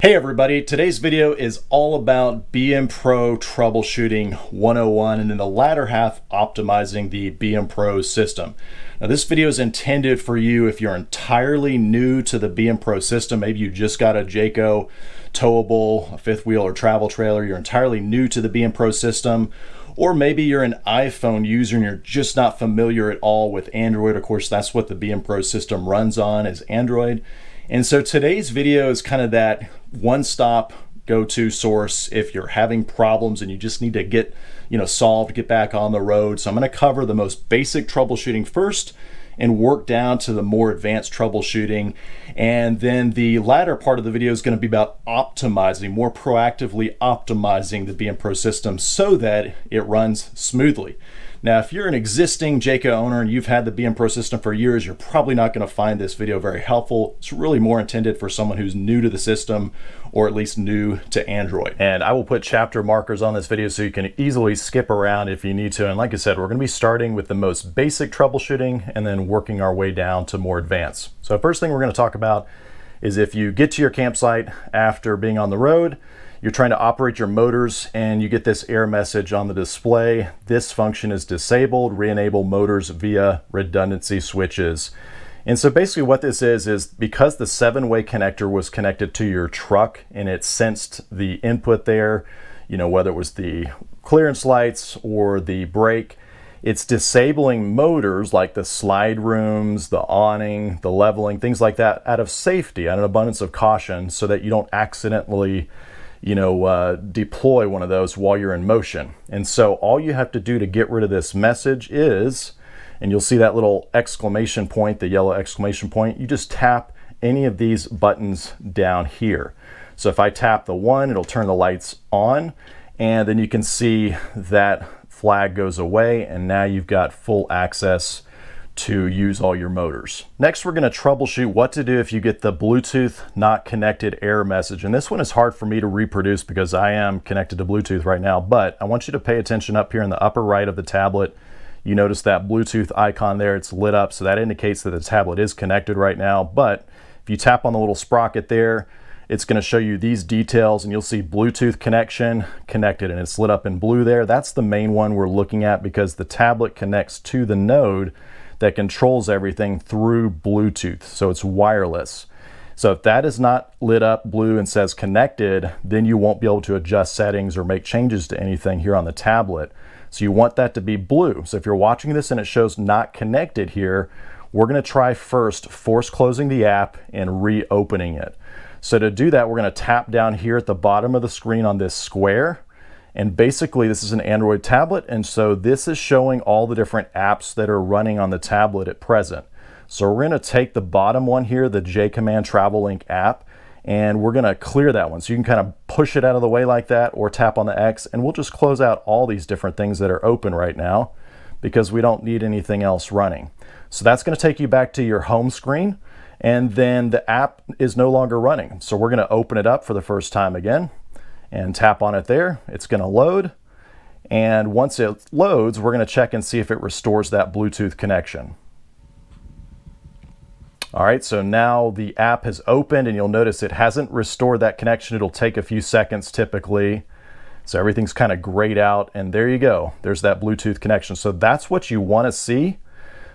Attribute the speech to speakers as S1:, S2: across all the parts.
S1: Hey everybody, today's video is all about BMPRO Troubleshooting 101 and in the latter half optimizing the BMPRO system. Now this video is intended for you if you're entirely new to the BMPRO system. Maybe you just got a Jayco towable, a fifth wheel or travel trailer. You're entirely new to the BMPRO system. Or maybe you're an iPhone user and you're just not familiar at all with Android. Of course, that's what the BMPRO system runs on, is Android. And so today's video is kind of that one-stop go-to source if you're having problems and you just need to get, solved, get back on the road. So I'm going to cover the most basic troubleshooting first and work down to the more advanced troubleshooting. And then the latter part of the video is going to be about optimizing, more proactively optimizing the BMPRO system so that it runs smoothly. Now, if you're an existing Jayco owner and you've had the BMPRO system for years, you're probably not going to find this video very helpful. It's really more intended for someone who's new to the system or at least new to Android. And I will put chapter markers on this video so you can easily skip around if you need to. And like I said, we're going to be starting with the most basic troubleshooting and then working our way down to more advanced. So the first thing we're going to talk about is if you get to your campsite after being on the road, you're trying to operate your motors and you get this error message on the display. This function is disabled, re-enable motors via redundancy switches. And so basically what this is because the 7-way connector was connected to your truck and it sensed the input there, whether it was the clearance lights or the brake, it's disabling motors like the slide rooms, the awning, the leveling, things like that out of safety, out of an abundance of caution so that you don't accidentally deploy one of those while you're in motion. And so all you have to do to get rid of this message is, and you'll see that little exclamation point, the yellow exclamation point, you just tap any of these buttons down here. So if I tap the one, it'll turn the lights on, and then you can see that flag goes away, and now you've got full access to use all your motors. Next, we're going to troubleshoot what to do if you get the Bluetooth not connected error message. And this one is hard for me to reproduce because I am connected to Bluetooth right now, but I want you to pay attention up here in the upper right of the tablet. You notice that Bluetooth icon there, it's lit up, so that indicates that the tablet is connected right now. But if you tap on the little sprocket there, it's going to show you these details and you'll see Bluetooth connection connected, and it's lit up in blue there. That's the main one we're looking at because the tablet connects to the node that controls everything through Bluetooth, so it's wireless. So if that is not lit up blue and says connected, then you won't be able to adjust settings or make changes to anything here on the tablet. So you want that to be blue. So if you're watching this and it shows not connected here, we're going to try first force closing the app and reopening it. So to do that, we're going to tap down here at the bottom of the screen on this square. And basically this is an Android tablet, and so this is showing all the different apps that are running on the tablet at present. So we're going to take the bottom one here, the JAYCOMMAND Travel Link app, and we're going to clear that one. So you can kind of push it out of the way like that or tap on the X, and we'll just close out all these different things that are open right now because we don't need anything else running. So that's going to take you back to your home screen, and then the app is no longer running. So we're going to open it up for the first time again and tap on it there. It's going to load, and once it loads, we're going to check and see if it restores that Bluetooth connection. All right, so now the app has opened and you'll notice it hasn't restored that connection. It'll take a few seconds typically. So everything's kind of grayed out, and there you go. There's that Bluetooth connection. So that's what you want to see.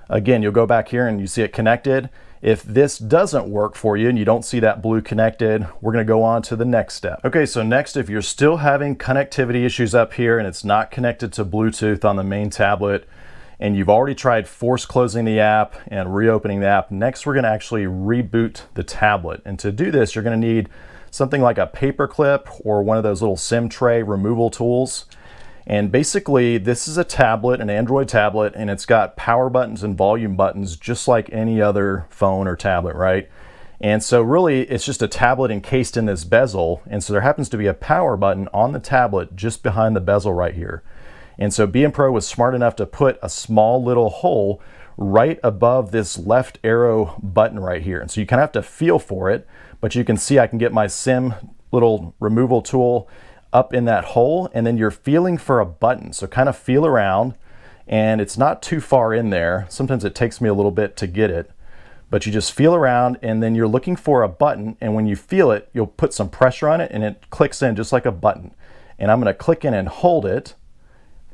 S1: Again, you'll go back here and you see it connected. If this doesn't work for you and you don't see that blue connected, we're going to go on to the next step. Okay, so next, if you're still having connectivity issues up here and it's not connected to Bluetooth on the main tablet, and you've already tried force closing the app and reopening the app, next we're going to actually reboot the tablet. And to do this, you're going to need something like a paper clip or one of those little SIM tray removal tools. And basically this is a tablet, an Android tablet, and it's got power buttons and volume buttons just like any other phone or tablet, right? And so really it's just a tablet encased in this bezel, and so there happens to be a power button on the tablet just behind the bezel right here. And so BMPRO was smart enough to put a small little hole right above this left arrow button right here. And so you kind of have to feel for it, but you can see I can get my SIM little removal tool up in that hole, and then you're feeling for a button. So kind of feel around, and it's not too far in there. Sometimes it takes me a little bit to get it, but you just feel around and then you're looking for a button, and when you feel it, you'll put some pressure on it and it clicks in just like a button. And I'm going to click in and hold it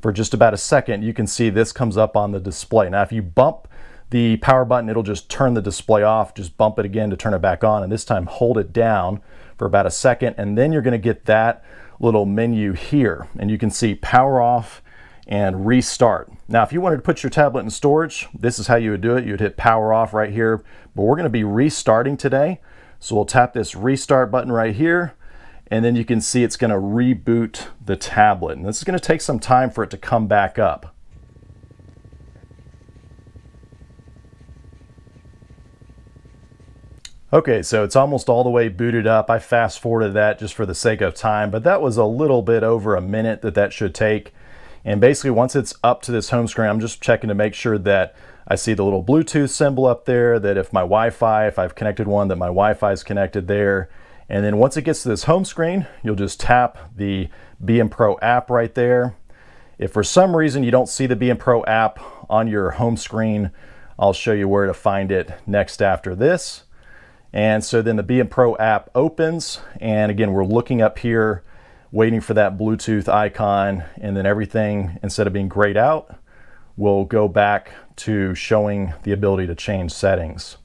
S1: for just about a second. You can see this comes up on the display. Now if you bump the power button, it'll just turn the display off. Just bump it again to turn it back on, and this time hold it down for about a second, and then you're going to get that little menu here, and you can see power off and restart. Now if you wanted to put your tablet in storage, this is how you would do it. You'd hit power off right here, but we're going to be restarting today, so we'll tap this restart button right here, and then you can see it's going to reboot the tablet, and this is going to take some time for it to come back up. Okay, so it's almost all the way booted up. I fast forwarded that just for the sake of time, but that was a little bit over a minute that should take. And basically once it's up to this home screen, I'm just checking to make sure that I see the little Bluetooth symbol up there, that if I've connected one, that my Wi-Fi is connected there. And then once it gets to this home screen, you'll just tap the BMPRO app right there. If for some reason you don't see the BMPRO app on your home screen, I'll show you where to find it next after this. And so then the BMPRO app opens, and again, we're looking up here, waiting for that Bluetooth icon, and then everything, instead of being grayed out, will go back to showing the ability to change settings.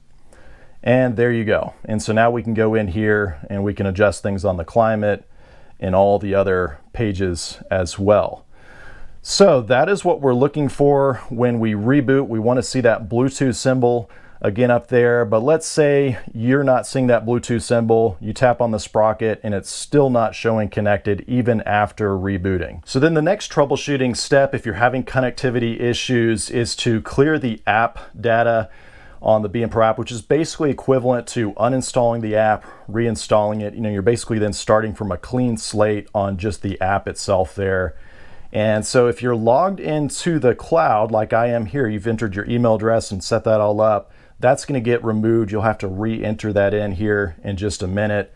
S1: And there you go. And so now we can go in here and we can adjust things on the climate and all the other pages as well. So that is what we're looking for when we reboot. We want to see that Bluetooth symbol again up there, but let's say you're not seeing that Bluetooth symbol, you tap on the sprocket and it's still not showing connected even after rebooting. So then the next troubleshooting step, if you're having connectivity issues, is to clear the app data on the BMPRO app, which is basically equivalent to uninstalling the app, reinstalling it. You're basically then starting from a clean slate on just the app itself there. And so if you're logged into the cloud like I am here, you've entered your email address and set that all up, that's going to get removed. You'll have to re-enter that in here in just a minute.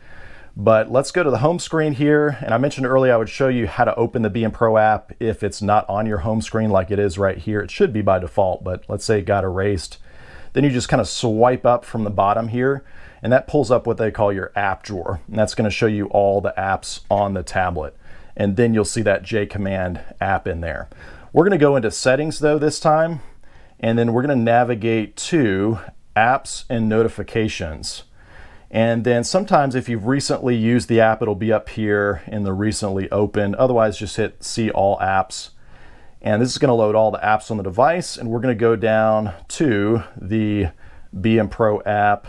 S1: But let's go to the home screen here. And I mentioned earlier I would show you how to open the BMPRO app if it's not on your home screen like it is right here. It should be by default, but let's say it got erased. Then you just kind of swipe up from the bottom here, and that pulls up what they call your app drawer. And that's going to show you all the apps on the tablet. And then you'll see that JCommand app in there. We're going to go into settings though this time, and then we're going to navigate to apps and notifications. And then sometimes if you've recently used the app, it'll be up here in the recently opened. Otherwise, just hit see all apps. And this is going to load all the apps on the device. And we're going to go down to the BMPRO app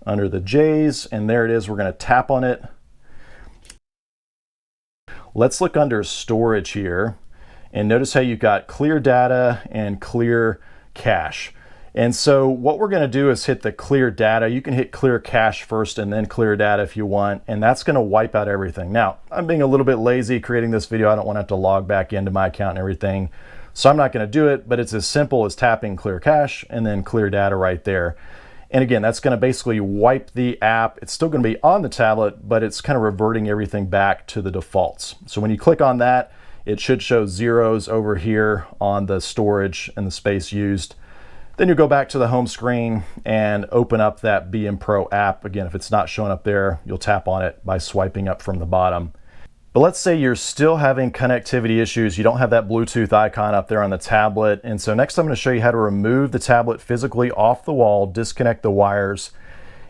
S1: under the J's. And there it is. We're going to tap on it. Let's look under storage here. And notice how you've got clear data and clear cache. And so what we're going to do is hit the clear data. You can hit clear cache first and then clear data if you want, and that's going to wipe out everything. Now, I'm being a little bit lazy creating this video. I don't want to have to log back into my account and everything, so I'm not going to do it, but it's as simple as tapping clear cache and then clear data right there. And again, that's going to basically wipe the app. It's still going to be on the tablet, but it's kind of reverting everything back to the defaults. So when you click on that, it should show zeros over here on the storage and the space used. Then you go back to the home screen and open up that BMPRO app. Again, if it's not showing up there, you'll tap on it by swiping up from the bottom. But let's say you're still having connectivity issues. You don't have that Bluetooth icon up there on the tablet. And so next I'm going to show you how to remove the tablet physically off the wall, disconnect the wires.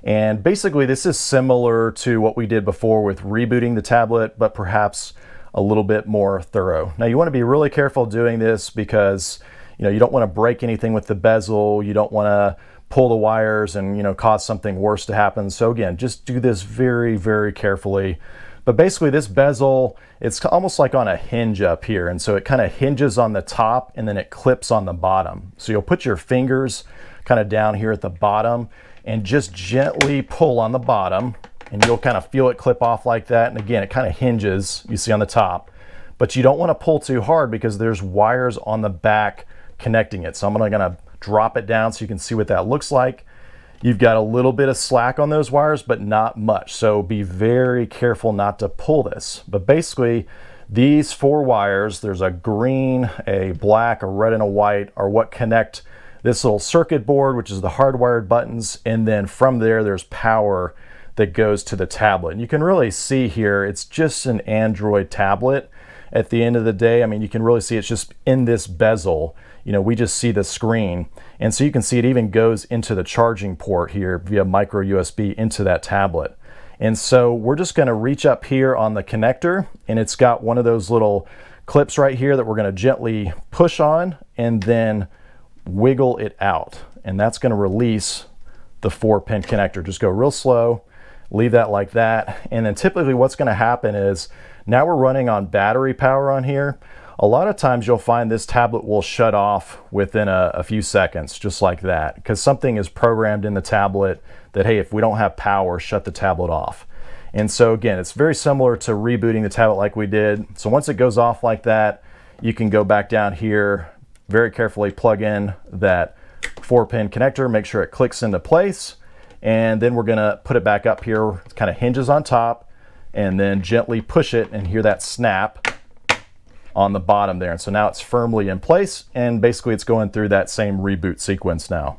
S1: And basically this is similar to what we did before with rebooting the tablet, but perhaps a little bit more thorough. Now you want to be really careful doing this because you don't want to break anything with the bezel. You don't want to pull the wires and cause something worse to happen. So again, just do this very, very carefully. But basically this bezel, it's almost like on a hinge up here. And so it kind of hinges on the top and then it clips on the bottom. So you'll put your fingers kind of down here at the bottom and just gently pull on the bottom, and you'll kind of feel it clip off like that. And again, it kind of hinges, you see on the top, but you don't want to pull too hard because there's wires on the back connecting it. So I'm going to drop it down so you can see what that looks like. You've got a little bit of slack on those wires, but not much. So be very careful not to pull this. But basically, these 4 wires, there's a green, a black, a red, and a white, are what connect this little circuit board, which is the hardwired buttons, and then from there there's power that goes to the tablet. And you can really see here it's just an Android tablet at the end of the day. I mean, you can really see it's just in this bezel. You know, we just see the screen, and so you can see it even goes into the charging port here via micro USB into that tablet. And so we're just going to reach up here on the connector, and it's got one of those little clips right here that we're going to gently push on and then wiggle it out, and that's going to release the 4-pin connector. Just go real slow, leave that like that, and then typically what's going to happen is now we're running on battery power on here. A lot of times you'll find this tablet will shut off within a few seconds, just like that, because something is programmed in the tablet that, hey, if we don't have power, shut the tablet off. And so again, it's very similar to rebooting the tablet like we did. So once it goes off like that, you can go back down here, very carefully plug in that 4-pin connector, make sure it clicks into place, and then we're gonna put it back up here. It kind of hinges on top, and then gently push it and hear that snap on the bottom there. And so now it's firmly in place, and basically it's going through that same reboot sequence now.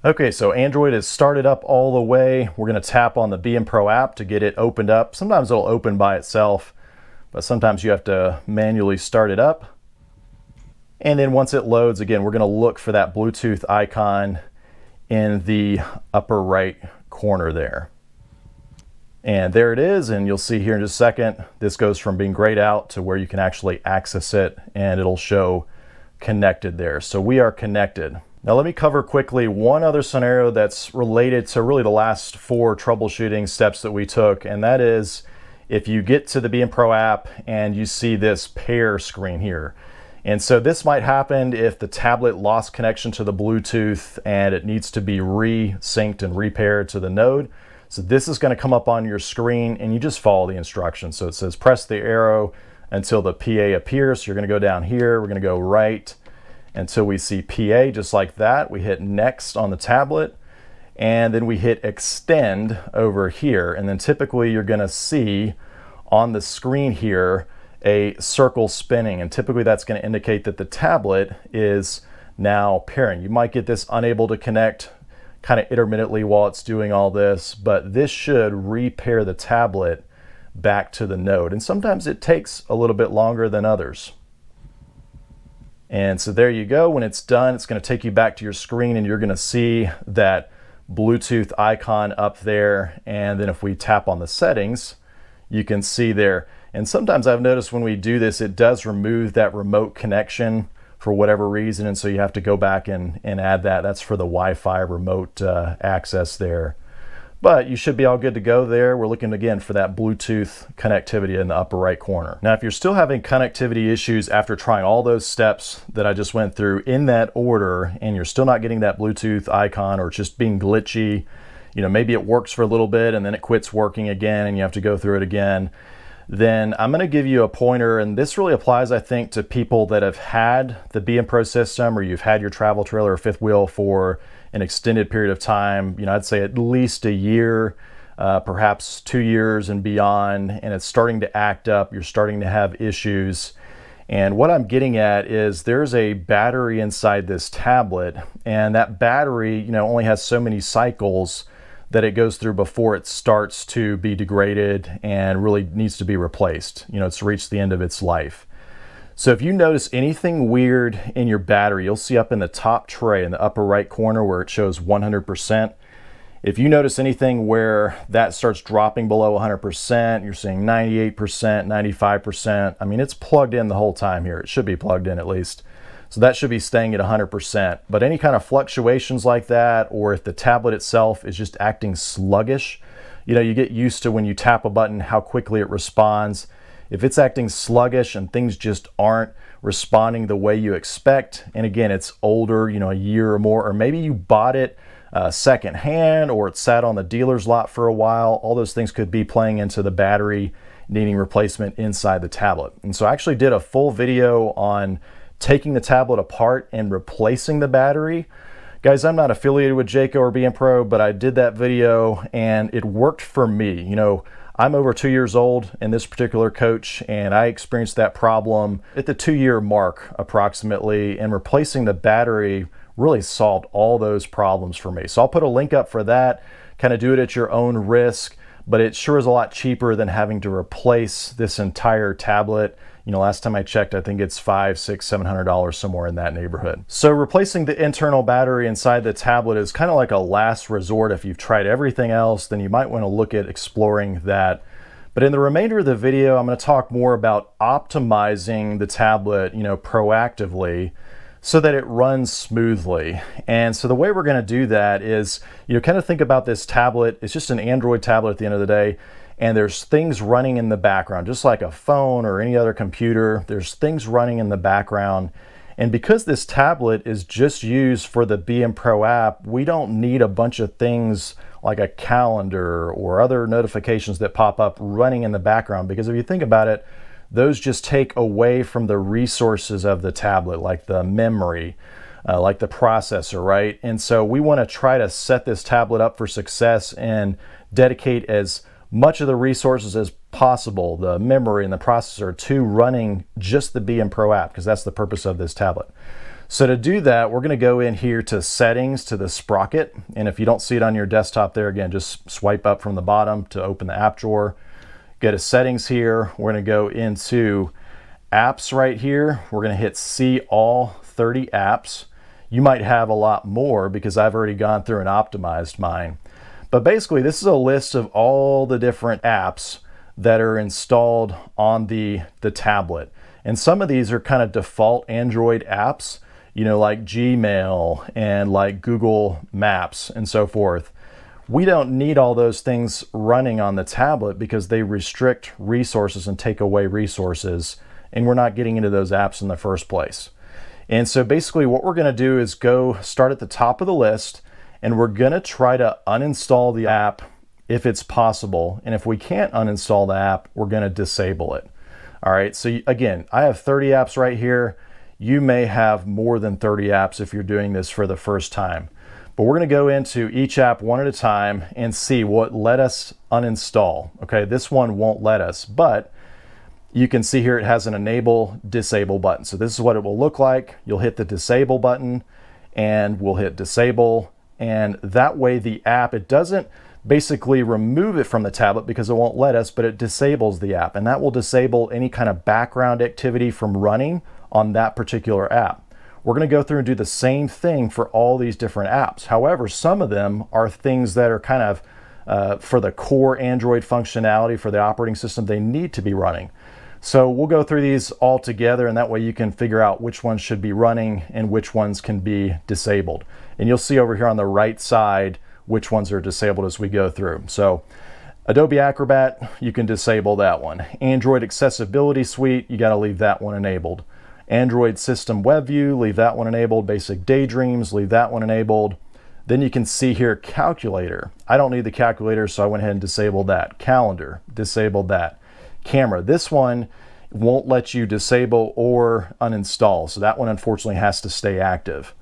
S1: Okay, so Android is started up all the way. We're going to tap on the BMPRO app to get it opened up. Sometimes it'll open by itself, but sometimes you have to manually start it up. And then once it loads, again, we're going to look for that Bluetooth icon in the upper right corner there. And there it is, and you'll see here in just a second, this goes from being grayed out to where you can actually access it, and it'll show connected there. So we are connected. Now let me cover quickly one other scenario that's related to really the last 4 troubleshooting steps that we took, and that is if you get to the BMPRO app and you see this pair screen here. And so this might happen if the tablet lost connection to the Bluetooth and it needs to be re-synced and repaired to the node. So this is going to come up on your screen, and you just follow the instructions. So it says press the arrow until the PA appears. So you're going to go down here, we're going to go right until we see PA, just like that. We hit next on the tablet, and then we hit extend over here, and then typically you're going to see on the screen here a circle spinning, and typically that's going to indicate that the tablet is now pairing. You might get this unable to connect kind of intermittently while it's doing all this, but this should repair the tablet back to the node, and sometimes it takes a little bit longer than others. And so there you go. When it's done, it's going to take you back to your screen, and you're going to see that Bluetooth icon up there. And then if we tap on the settings, you can see there. And sometimes I've noticed when we do this, it does remove that remote connection for whatever reason. And so you have to go back and add that. That's for the Wi-Fi remote access there. But you should be all good to go there. We're looking again for that Bluetooth connectivity in the upper right corner. Now, if you're still having connectivity issues after trying all those steps that I just went through in that order, and you're still not getting that Bluetooth icon, or just being glitchy, you know, maybe it works for a little bit and then it quits working again and you have to go through it again, then I'm going to give you a pointer. And this really applies, I think, to people that have had the BMPRO system, or you've had your travel trailer or fifth wheel for an extended period of time. You know, I'd say at least a year, perhaps 2 years and beyond, and it's starting to act up. You're starting to have issues. And what I'm getting at is there's a battery inside this tablet, and that battery, you know, only has so many cycles that it goes through before it starts to be degraded and really needs to be replaced. You know, it's reached the end of its life. So if you notice anything weird in your battery, you'll see up in the top tray in the upper right corner where it shows 100%. If you notice anything where that starts dropping below 100%, you're seeing 98%, 95%, I mean, it's plugged in the whole time here. It should be plugged in at least. So that should be staying at 100%. But any kind of fluctuations like that, or if the tablet itself is just acting sluggish, you know, you get used to when you tap a button how quickly it responds. If it's acting sluggish and things just aren't responding the way you expect, and again, it's older, you know, a year or more, or maybe you bought it second hand, or it sat on the dealer's lot for a while, all those things could be playing into the battery needing replacement inside the tablet. And so I actually did a full video on taking the tablet apart and replacing the battery, Guys, I'm not affiliated with Jayco or BMPRO, but I did that video and it worked for me. You know, I'm over 2 years old in this particular coach, and I experienced that problem at the 2-year mark approximately, and replacing the battery really solved all those problems for me. So I'll put a link up for that. Kind of do it at your own risk, but it sure is a lot cheaper than having to replace this entire tablet. You know, last time I checked, I think it's $500, $600, $700, somewhere in that neighborhood. So replacing the internal battery inside the tablet is kind of like a last resort. If you've tried everything else, then you might want to look at exploring that. But in the remainder of the video, I'm going to talk more about optimizing the tablet, you know, proactively, so that it runs smoothly. And so the way we're going to do that is, you know, kind of think about this tablet. It's just an Android tablet at the end of the day. And there's things running in the background, just like a phone or any other computer. There's things running in the background. And because this tablet is just used for the BMPRO app, we don't need a bunch of things like a calendar or other notifications that pop up running in the background. Because if you think about it, those just take away from the resources of the tablet, like the memory, like the processor, right? And so we want to try to set this tablet up for success and dedicate as much of the resources as possible, the memory and the processor, to running just the BMPRO app, because that's the purpose of this tablet. So to do that, we're going to go in here to settings, to the sprocket. And if you don't see it on your desktop there, again, just swipe up from the bottom to open the app drawer. Go to settings here. We're going to go into apps right here. We're going to hit see all 30 apps. You might have a lot more because I've already gone through and optimized mine. But basically, this is a list of all the different apps that are installed on the tablet. And some of these are kind of default Android apps, you know, like Gmail and like Google Maps and so forth. We don't need all those things running on the tablet because they restrict resources and take away resources, and we're not getting into those apps in the first place. And so basically what we're going to do is go start at the top of the list, and we're going to try to uninstall the app if it's possible. And if we can't uninstall the app, we're going to disable it. All right, so again, I have 30 apps right here. You may have more than 30 apps if you're doing this for the first time. But we're going to go into each app one at a time and see what let us uninstall. Okay, this one won't let us, but you can see here it has an enable disable button. So this is what it will look like. You'll hit the disable button and we'll hit disable. And that way the app, it doesn't basically remove it from the tablet because it won't let us, but it disables the app. And that will disable any kind of background activity from running on that particular app. We're going to go through and do the same thing for all these different apps. However, some of them are things that are kind of for the core Android functionality for the operating system, they need to be running. So we'll go through these all together, and that way you can figure out which ones should be running and which ones can be disabled. And you'll see over here on the right side which ones are disabled as we go through. So Adobe Acrobat, you can disable that one. Android Accessibility Suite, you got to leave that one enabled. Android System Web View, leave that one enabled. Basic Daydreams, leave that one enabled. Then you can see here Calculator. I don't need the calculator, so I went ahead and disabled that. Calendar, disabled that. Camera, this one won't let you disable or uninstall, so that one unfortunately has to stay active.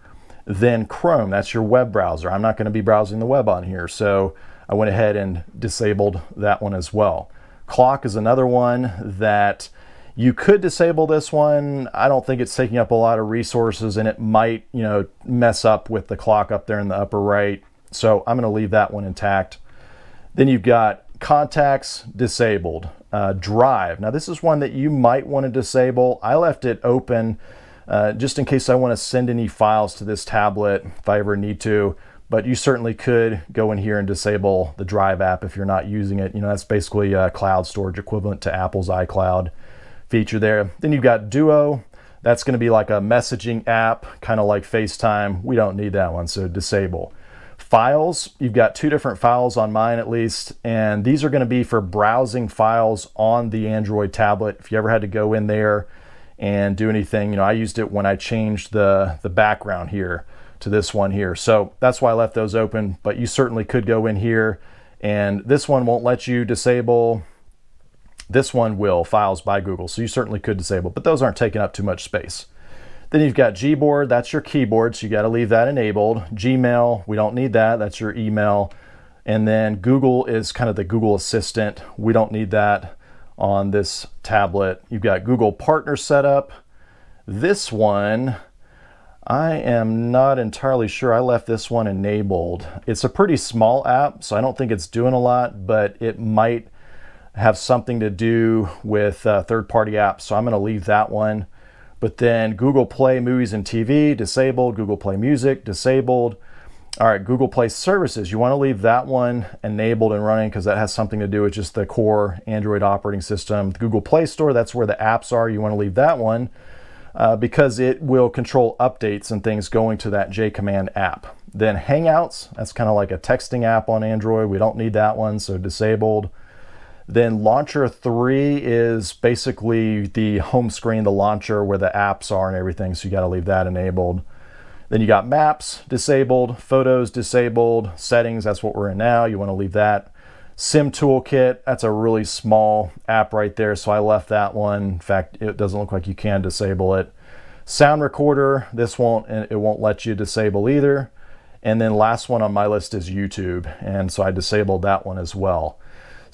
S1: Then Chrome, that's your web browser. I'm not going to be browsing the web on here, so I went ahead and disabled that one as well. Clock is another one that you could disable. This one, I don't think it's taking up a lot of resources, and it might, you know, mess up with the clock up there in the upper right. So I'm going to leave that one intact. Then you've got Contacts, disabled. Drive. Now this is one that you might want to disable. I left it open just in case I want to send any files to this tablet if I ever need to. But you certainly could go in here and disable the Drive app if you're not using it. You know, that's basically a cloud storage equivalent to Apple's iCloud feature there. Then you've got Duo. That's going to be like a messaging app, kind of like FaceTime. We don't need that one, so disable. Files, you've got 2 different files on mine at least, and these are going to be for browsing files on the Android tablet. If you ever had to go in there and do anything, you know, I used it when I changed the background here to this one here. So that's why I left those open, but you certainly could go in here, and this one won't let you disable. This one will, Files by Google, so you certainly could disable, but those aren't taking up too much space. Then you've got Gboard, that's your keyboard, so you got to leave that enabled. Gmail, we don't need that, that's your email. And then Google is kind of the Google Assistant. We don't need that on this tablet. You've got Google Partner Setup. This one, I am not entirely sure. I left this one enabled. It's a pretty small app, so I don't think it's doing a lot, but it might have something to do with third-party apps, so I'm going to leave that one. But then Google Play Movies and TV, disabled. Google Play Music, disabled. All right, Google Play Services, you want to leave that one enabled and running because that has something to do with just the core Android operating system. The Google Play Store, that's where the apps are. You want to leave that one because it will control updates and things going to that JCommand app. Then Hangouts, that's kind of like a texting app on Android. We don't need that one, so disabled. Then Launcher 3 is basically the home screen, the launcher where the apps are and everything, so you got to leave that enabled. Then you got Maps, disabled. Photos, disabled. Settings, that's what we're in now. You want to leave that. Sim Toolkit, that's a really small app right there, so I left that one. In fact, it doesn't look like you can disable it. Sound Recorder, it won't let you disable either. And then last one on my list is YouTube, and so I disabled that one as well.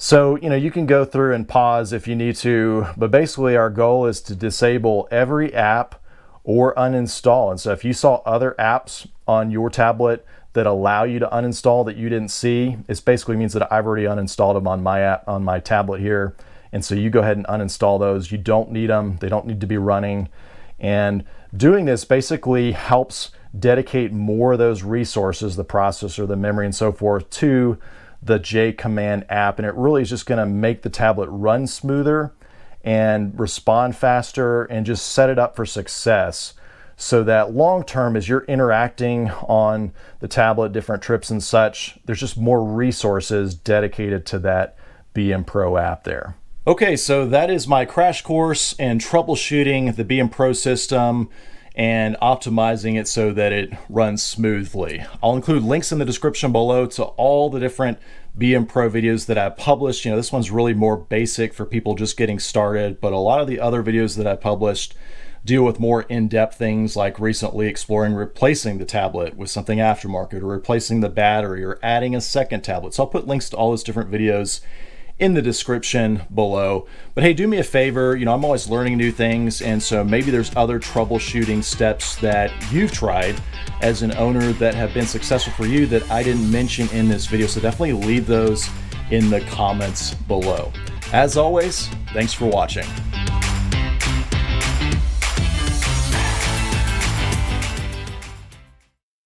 S1: So, you can go through and pause if you need to, but basically our goal is to disable every app or uninstall. And so if you saw other apps on your tablet that allow you to uninstall that you didn't see, it basically means that I've already uninstalled them on my app, on my tablet here. And so you go ahead and uninstall those. You don't need them. They don't need to be running. And doing this basically helps dedicate more of those resources, the processor, the memory, and so forth, to the JCommand app. And it really is just going to make the tablet run smoother and respond faster and just set it up for success so that long term, as you're interacting on the tablet, different trips and such, there's just more resources dedicated to that BMPRO app there. Okay, so that is my crash course in troubleshooting the BMPRO system and optimizing it so that it runs smoothly. I'll include links in the description below to all the different BMPRO videos that I published. This one's really more basic for people just getting started, but a lot of the other videos that I published deal with more in-depth things, like recently exploring replacing the tablet with something aftermarket, or replacing the battery, or adding a second tablet. So I'll put links to all those different videos in the description below. But hey, do me a favor, I'm always learning new things, and so maybe there's other troubleshooting steps that you've tried as an owner that have been successful for you that I didn't mention in this video, so definitely leave those in the comments below. As always, thanks for watching.